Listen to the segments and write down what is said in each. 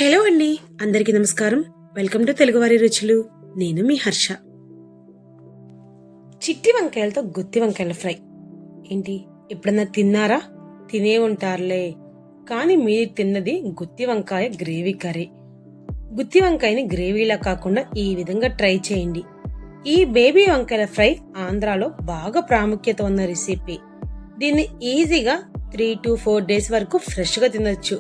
Hello అండి, అందరికీ నమస్కారం. వెల్కమ్ టు తెలుగువారి రుచులు. నేను మీ హర్ష. చిట్టి వంకాయలతో గుత్తి వంకాయల ఫ్రై ఏంటి ఎప్పుడన్నా తిన్నారా? తినే ఉంటారులే, కానీ మీరు తిన్నది గుత్తి వంకాయ గ్రేవీ కర్రీ. గుత్తి వంకాయని గ్రేవీలా కాకుండా ఈ విధంగా ట్రై చేయండి. ఈ బేబీ వంకాయల ఫ్రై ఆంధ్రాలో బాగా ప్రాముఖ్యత ఉన్న రెసిపీ. దీన్ని ఈజీగా 3 to 4 days వరకు ఫ్రెష్గా తినొచ్చు.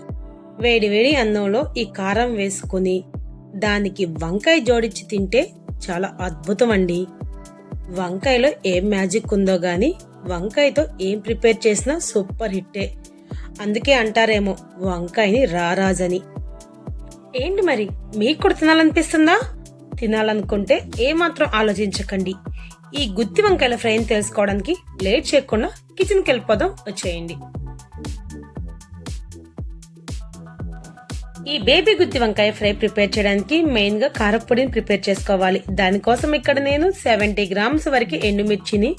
వేడి వేడి అన్నంలో ఈ కారం వేసుకుని దానికి వంకాయ జోడించి తింటే చాలా అద్భుతం అండి. వంకాయలో ఏం మ్యాజిక్ ఉందో గాని వంకాయతో ఏం ప్రిపేర్ చేసినా సూపర్ హిట్టే. అందుకే అంటారేమో వంకాయని రారాజని. ఏంటి మరి, మీకు కూడా తినాలనిపిస్తుందా? తినాలనుకుంటే ఏమాత్రం ఆలోచించకండి. ఈ గుత్తి వంకాయల ఫ్రైని తెలుసుకోవడానికి లేట్ చేయకుండా కిచెన్కి వెళ్ళిపోదాం, వచ్చేయండి. ఈ బేబీ గుత్తి వంకాయ ఫ్రై ప్రిపేర్ చేయడానికి మెయిన్ గా కారపొడిని ప్రిపేర్ చేసుకోవాలి. దానికోసం ఇక్కడ నేను 70 grams వరకు ఎండుమిర్చిని,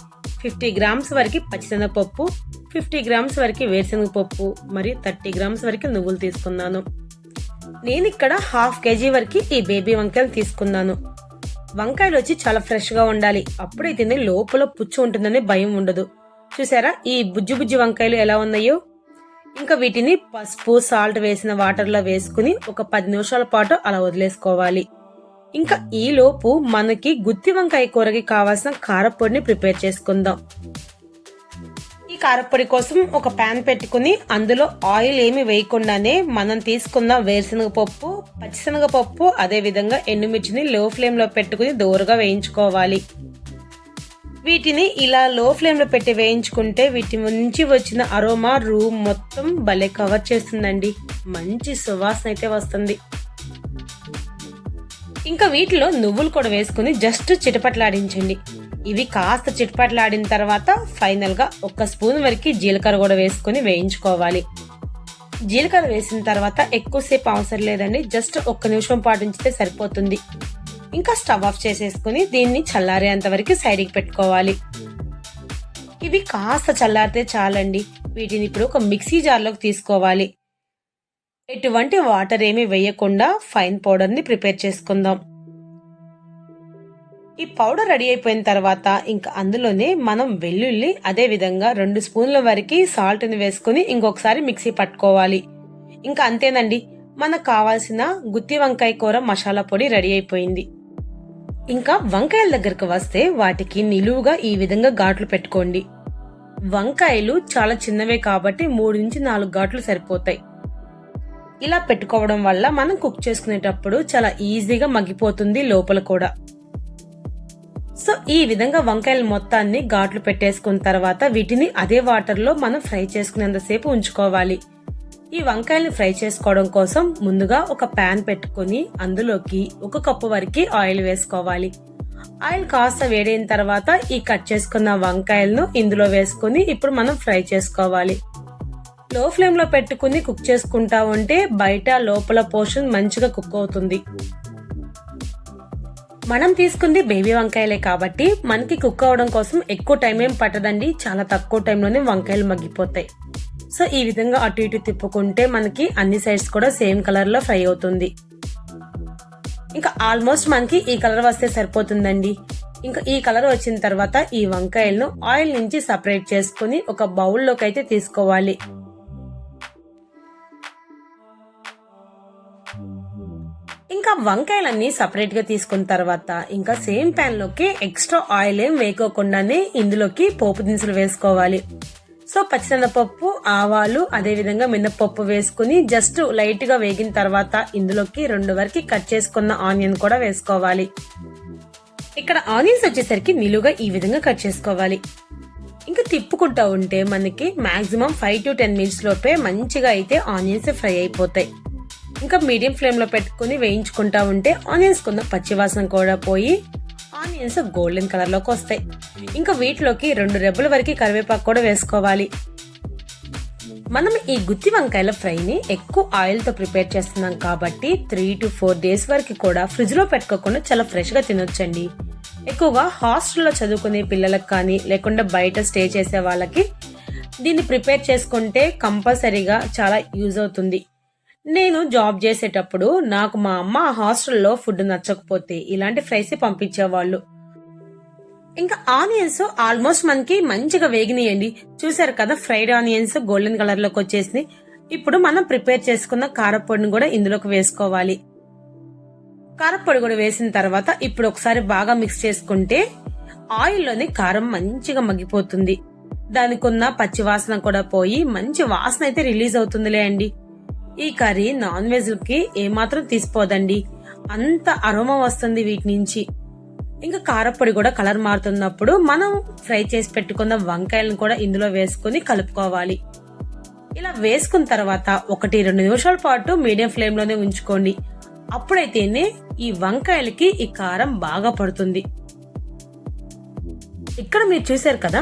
50 grams వరకు పచ్చిశనగపప్పు, 50 grams వరకు వేరుశనగ పప్పు మరియు 30 grams వరకు నువ్వులు తీసుకున్నాను. నేను ఇక్కడ 1/2 kg వరకు ఈ బేబీ వంకాయలు తీసుకున్నాను. వంకాయలు వచ్చి చాలా ఫ్రెష్ గా ఉండాలి, అప్పుడైతేనే లోపల పుచ్చు ఉంటుందని భయం ఉండదు. చూసారా ఈ బుజ్జి బుజ్జి వంకాయలు ఎలా ఉన్నాయో? ఇంకా వీటిని పసుపు, సాల్ట్ వేసిన వాటర్లో వేసుకుని ఒక 10 నిమిషాల పాటు అలా వదిలేసుకోవాలి. ఇంకా ఈ లోపు మనకి గుత్తి వంకాయ కూరకి కావాల్సిన కారపొడిని ప్రిపేర్ చేసుకుందాం. ఈ కారపొడి కోసం ఒక ప్యాన్ పెట్టుకుని అందులో ఆయిల్ ఏమి వేయకుండానే మనం తీసుకున్న వేరుశనగ పప్పు, పచ్చిశనగ పప్పు, అదే విధంగా ఎండుమిర్చిని లో ఫ్లేమ్ లో పెట్టుకుని దోరగా వేయించుకోవాలి. వీటిని ఇలా లో ఫ్లేమ్ లో పెట్టి వేయించుకుంటే వీటి నుంచి వచ్చిన అరోమా రూమ్ మొత్తం భలే కవర్ చేస్తుందండి. మంచి సువాసన అయితే వస్తుంది. ఇంకా వీటిలో నువ్వులు కూడా వేసుకుని జస్ట్ చిటపట్లాడించండి. ఇవి కాస్త చిటపట్లాడిన తర్వాత ఫైనల్ గా 1 స్పూన్ వరకు జీలకర్ర కూడా వేసుకుని వేయించుకోవాలి. జీలకర్ర వేసిన తర్వాత ఎక్కువసేపు అవసరం లేదండి, జస్ట్ 1 నిమిషం పాటు ఉంచితే సరిపోతుంది. ఇంకా స్టవ్ ఆఫ్ చేసేసుకుని దీన్ని చల్లారేంత వరకు సైడ్కి పెట్టుకోవాలి. ఇవి కాస్త చల్లారితే చాలండి. వీటిని ఇప్పుడు ఒక మిక్సీ జార్లోకి తీసుకోవాలి. ఎటువంటి వాటర్ ఏమి వేయకుండా ఫైన్ పౌడర్ ని ప్రిపేర్ చేసుకుందాం. ఈ పౌడర్ రెడీ అయిపోయిన తర్వాత ఇంకా అందులోనే మనం వెల్లుల్లి, అదే విధంగా 2 స్పూన్ల వరకు సాల్ట్ ని వేసుకుని ఇంకొకసారి మిక్సీ పట్టుకోవాలి. ఇంకా అంతేనండి, మనకు కావాల్సిన గుత్తి వంకాయ కూర మసాలా పొడి రెడీ అయిపోయింది. ఇంకా వంకాయల దగ్గరకు వస్తే వాటికి నిలువుగా ఈ విధంగా ఘాట్లు పెట్టుకోండి. వంకాయలు చాలా చిన్నవే కాబట్టి 3 నుంచి 4 ఘాట్లు సరిపోతాయి. ఇలా పెట్టుకోవడం వల్ల మనం కుక్ చేసుకునేటప్పుడు చాలా ఈజీగా మగ్గిపోతుంది లోపల కూడా. సో ఈ విధంగా వంకాయల మొత్తాన్ని ఘాట్లు పెట్టేసుకున్న తర్వాత వీటిని అదే వాటర్ లో మనం ఫ్రై చేసుకునేంతసేపు ఉంచుకోవాలి. ఈ వంకాయల్ని ఫ్రై చేసుకోవడం కోసం ముందుగా ఒక ప్యాన్ పెట్టుకుని అందులోకి 1 కప్పు వరకు ఆయిల్ వేసుకోవాలి. ఆయిల్ కాస్త వేడైన తర్వాత ఈ కట్ చేసుకున్న వంకాయలను ఇందులో వేసుకుని ఇప్పుడు మనం ఫ్రై చేసుకోవాలి. లో ఫ్లేమ్ లో పెట్టుకుని కుక్ చేసుకుంటా ఉంటే బయట లోపల పోర్షన్ మంచిగా కుక్ అవుతుంది. మనం తీసుకుంది బేబీ వంకాయలే కాబట్టి మనకి కుక్ అవడం కోసం ఎక్కువ టైం ఏం పట్టదండి, చాలా తక్కువ టైంలోనే వంకాయలు మగ్గిపోతాయి. సో ఈ విధంగా అటు ఇటు తిప్పుకుంటే మనకి అన్ని సైడ్స్ కూడా సేమ్ కలర్ లో ఫ్రై అవుతుంది. ఇంకా ఆల్మోస్ట్ మనకి ఈ కలర్ వస్తే సరిపోతుందండి. ఇంకా ఈ కలర్ వచ్చిన తర్వాత ఈ వంకాయలను ఆయిల్ నుంచి సపరేట్ చేసుకుని ఒక బౌల్లోకి అయితే తీసుకోవాలి. ఇంకా వంకాయలన్నీ సపరేట్ గా తీసుకున్న తర్వాత ఇంకా సేమ్ ప్యాన్ లోకి ఎక్స్ట్రా ఆయిల్ ఏం వేయకోకుండానే ఇందులోకి పోపు దినుసులు వేసుకోవాలి. సో పచ్చిశనగపప్పు, ఆవాలు, అదే విధంగా మినపప్పు వేసుకుని జస్ట్ లైట్ గా వేగిన తర్వాత ఇందులోకి 2 వరకు కట్ చేసుకున్న ఆనియన్ కూడా వేసుకోవాలి. ఇక్కడ ఆనియన్స్ వచ్చేసరికి నిలువుగా ఈ విధంగా కట్ చేసుకోవాలి. ఇంకా తిప్పుకుంటా ఉంటే మనకి మాక్సిమం 5 to 10 minutes లోపే మంచిగా అయితే ఆనియన్స్ ఫ్రై అయిపోతాయి. ఇంకా మీడియం ఫ్లేమ్ లో పెట్టుకుని వేయించుకుంటా ఉంటే ఆనియన్స్ కున్న పచ్చివాసన కూడా పోయి ఆనియన్స్ గోల్డెన్ కలర్ లోకి వస్తాయి. ఇంకా వీటిలోకి 2 రెబ్బల వరకు కరివేపాకు కూడా వేసుకోవాలి. మనం ఈ గుత్తి వంకాయల ఫ్రైని ఎక్కువ ఆయిల్ తో ప్రిపేర్ చేస్తున్నాం కాబట్టి 3 to 4 days వరకు కూడా ఫ్రిడ్జ్ లో పెట్టుకోకుండా చాలా ఫ్రెష్ గా తినొచ్చండి. ఎక్కువగా హాస్టల్లో చదువుకునే పిల్లలకు కానీ లేకుండా బయట స్టే చేసే వాళ్ళకి దీన్ని ప్రిపేర్ చేసుకుంటే కంపల్సరీగా చాలా యూజ్ అవుతుంది. నేను జాబ్ చేసేటప్పుడు నాకు మా అమ్మ హాస్టల్లో ఫుడ్ నచ్చకపోతే ఇలాంటి ఫ్రైస్ పంపించేవాళ్ళు. ఇంకా ఆనియన్స్ ఆల్మోస్ట్ మనకి మంచిగా వేగినాయండి. చూసారు కదా, ఫ్రైడ్ ఆనియన్స్ గోల్డెన్ కలర్ లోకి వచ్చేసింది. ఇప్పుడు మనం ప్రిపేర్ చేసుకున్న కారపొడిని కూడా ఇందులోకి వేసుకోవాలి. కారపొడి కూడా వేసిన తర్వాత ఇప్పుడు ఒకసారి బాగా మిక్స్ చేసుకుంటే ఆయిల్లోని కారం మంచిగా మగ్గిపోతుంది. దానికి ఉన్న పచ్చి వాసన కూడా పోయి మంచి వాసన అయితే రిలీజ్ అవుతుందిలే అండి. ఈ కర్రీ నాన్ వెజ్ కి ఏమాత్రం తీసిపోదండి, అంత అరోమా వస్తుంది వీటి నుంచి. ఇంకా కారపొడి కూడా కలర్ మారుతున్నప్పుడు మనం ఫ్రై చేసి పెట్టుకున్న వంకాయలను కూడా ఇందులో వేసుకుని కలుపుకోవాలి. ఇలా వేసుకున్న తర్వాత 1-2 నిమిషాల పాటు మీడియం ఫ్లేమ్ లోనే ఉంచుకోండి. అప్పుడైతేనే ఈ వంకాయలకి ఈ కారం బాగా పడుతుంది. ఇక్కడ మీరు చూసారు కదా,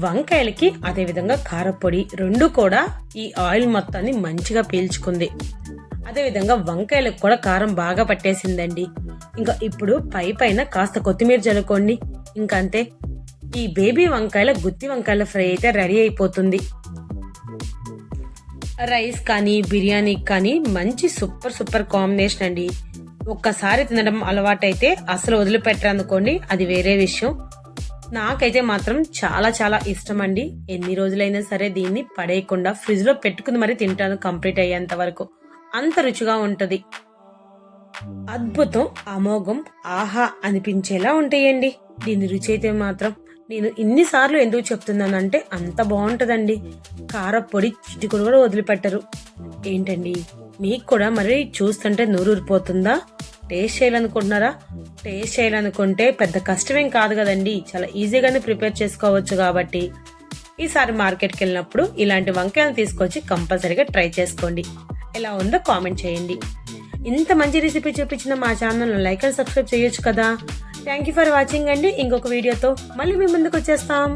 వంకాయలకి అదే విధంగా కారపొడి రెండు కూడా ఈ ఆయిల్ మొత్తాన్ని మంచిగా పీల్చుకుంది. అదే విధంగా వంకాయలకు కూడా కారం బాగా పట్టేసిందండి. ఇంకా ఇప్పుడు పైన కాస్త కొత్తిమీర జల్లుకోండి. ఇంకా అంతే, ఈ బేబీ వంకాయల గుత్తి వంకాయల ఫ్రై అయితే రెడీ అయిపోతుంది. రైస్ కానీ బిర్యానీకి కానీ మంచి సూపర్ కాంబినేషన్ అండి. ఒక్కసారి తినడం అలవాటైతే అసలు వదిలిపెట్టరనుకోండి, అది వేరే విషయం. నాకైతే మాత్రం చాలా ఇష్టం అండి. ఎన్ని రోజులైనా సరే దీన్ని పడేయకుండా ఫ్రిడ్జ్ లో పెట్టుకుని మరీ తింటాను కంప్లీట్ అయ్యేంత వరకు. అంత రుచిగా ఉంటది. అద్భుతం, అమోఘం, ఆహా అనిపించేలా ఉంటాయండి దీని రుచి అయితే మాత్రం. నేను ఇన్నిసార్లు ఎందుకు చెప్తున్నానంటే అంత బాగుంటదండి. కారపొడి చిటికుడు కూడా వదిలిపెట్టరు. ఏంటండి, మీకు కూడా మరి చూస్తుంటే నోరు ఊరిపోతుందా? టేస్ట్ చేయాలనుకుంటున్నారా? టేస్ట్ చేయాలనుకుంటే పెద్ద కష్టమేం కాదు కదండి, చాలా ఈజీగానే ప్రిపేర్ చేసుకోవచ్చు. కాబట్టి ఈసారి మార్కెట్కి వెళ్ళినప్పుడు ఇలాంటి వంకాయలు తీసుకొచ్చి కంపల్సరీగా ట్రై చేసుకోండి. ఎలా ఉందో కామెంట్ చేయండి. ఇంత మంచి రెసిపీ చూపించిన మా ఛానల్ లైక్ అండ్ సబ్స్క్రైబ్ చేయొచ్చు కదా. థ్యాంక్ యూ ఫర్ వాచింగ్ అండి. ఇంకొక వీడియోతో మళ్ళీ మీ ముందుకు వచ్చేస్తాం.